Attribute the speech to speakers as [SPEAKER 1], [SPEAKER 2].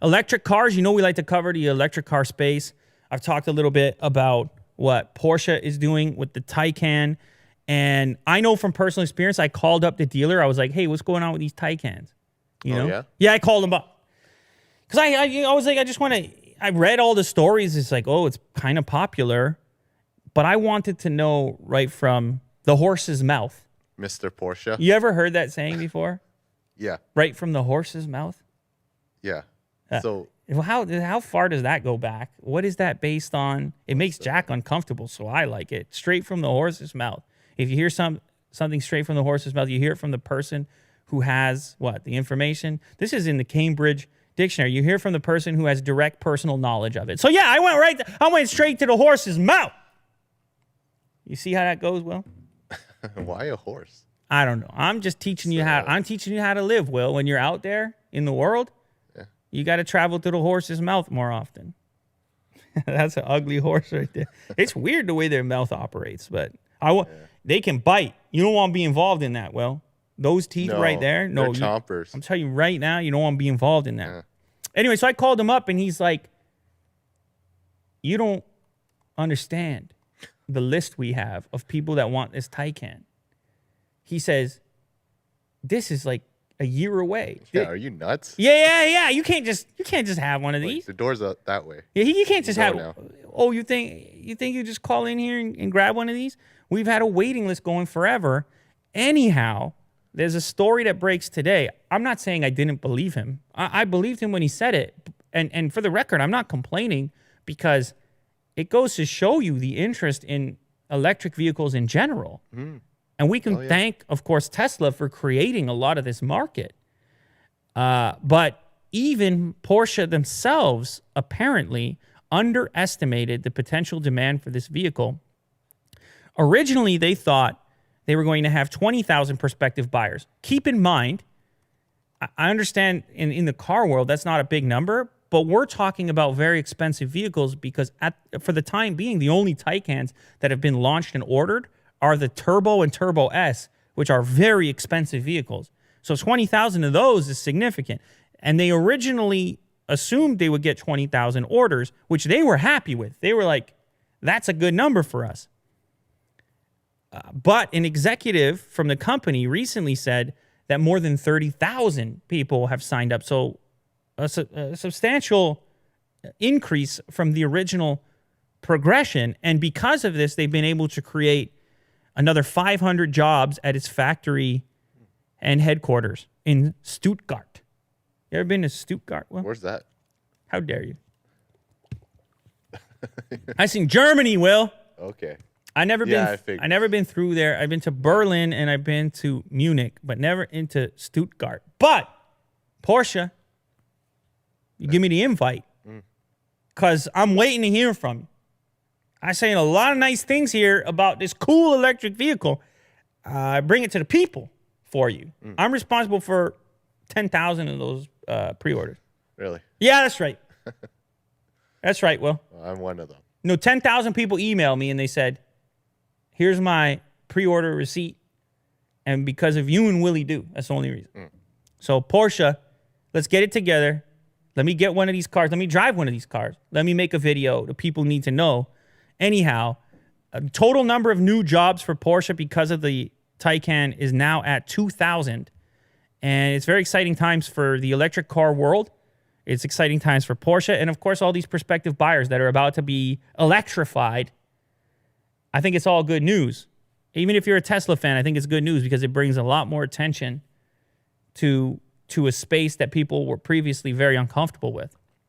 [SPEAKER 1] Electric cars, you know we like to cover the electric car space. I've talked a little bit about what Porsche is doing with the Taycan. And I know from personal experience, I called up the dealer. I was like, hey, what's going on with these Taycans? You know?
[SPEAKER 2] Yeah?
[SPEAKER 1] Yeah, I called him up. Because I was like, I just want to, I read all the stories. It's like, oh, it's kind of popular. But I wanted to know right from the horse's mouth.
[SPEAKER 2] Mr. Porsche?
[SPEAKER 1] You ever heard that saying before?
[SPEAKER 2] Yeah.
[SPEAKER 1] Right from the horse's mouth?
[SPEAKER 2] Yeah. So
[SPEAKER 1] how far does that go back? What is that based on? It makes Jack uncomfortable, so I like it. Straight from the horse's mouth. If you hear something straight from the horse's mouth, you hear it from the person who has what? The information. This is in the Cambridge Dictionary. You hear from the person who has direct personal knowledge of it. So yeah, I went straight to the horse's mouth. You see how that goes, Will?
[SPEAKER 2] why a horse?
[SPEAKER 1] I don't know. I'm just teaching you how. I'm teaching you how to live, Will. When you're out there in the world, you got to travel through the horse's mouth more often. That's an ugly horse right there. It's weird the way their mouth operates, but they can bite. You don't want to be involved in that, Will. Those teeth right there. No,
[SPEAKER 2] they're chompers.
[SPEAKER 1] I'm telling you right now, you don't want to be involved in that. Yeah. Anyway, so I called him up, and he's like, you don't understand the list we have of people that want this Taycan. He says, this is like a year away.
[SPEAKER 2] Yeah, are you nuts?
[SPEAKER 1] Yeah. You can't just have one of these.
[SPEAKER 2] The door's out that way.
[SPEAKER 1] Yeah, you can't just have.
[SPEAKER 2] Now.
[SPEAKER 1] Oh, you think you just call in here and grab one of these? We've had a waiting list going forever. Anyhow, there's a story that breaks today. I'm not saying I didn't believe him. I believed him when he said it. And for the record, I'm not complaining because it goes to show you the interest in electric vehicles in general. And we can thank, of course, Tesla for creating a lot of this market. But even Porsche themselves apparently underestimated the potential demand for this vehicle. Originally, they thought they were going to have 20,000 prospective buyers. Keep in mind, I understand in the car world, that's not a big number, but we're talking about very expensive vehicles because for the time being, the only Taycans that have been launched and ordered are the Turbo and Turbo S, which are very expensive vehicles. So 20,000 of those is significant. And they originally assumed they would get 20,000 orders, which they were happy with. They were like, that's a good number for us. But an executive from the company recently said that more than 30,000 people have signed up. So a substantial increase from the original progression. And because of this, they've been able to create another 500 jobs at its factory and headquarters in Stuttgart. You ever been to Stuttgart? Will?
[SPEAKER 2] Where's that?
[SPEAKER 1] How dare you? I seen Germany, Will.
[SPEAKER 2] Okay.
[SPEAKER 1] I never been through there. I've been to Berlin and I've been to Munich, but never into Stuttgart. But Porsche, you give me the invite because I'm waiting to hear from you. I'm saying a lot of nice things here about this cool electric vehicle. I bring it to the people for you. I'm responsible for 10,000 of those pre-orders.
[SPEAKER 2] Really?
[SPEAKER 1] Yeah, that's right. That's right, Will.
[SPEAKER 2] Well, I'm one of them.
[SPEAKER 1] No, 10,000 people emailed me and they said, here's my pre-order receipt. And because of you and Willie Do, that's the only reason. So Porsche, let's get it together. Let me get one of these cars. Let me drive one of these cars. Let me make a video. The people need to know. Anyhow, a total number of new jobs for Porsche because of the Taycan is now at 2,000. And it's very exciting times for the electric car world. It's exciting times for Porsche. And, of course, all these prospective buyers that are about to be electrified. I think it's all good news. Even if you're a Tesla fan, I think it's good news because it brings a lot more attention to a space that people were previously very uncomfortable with.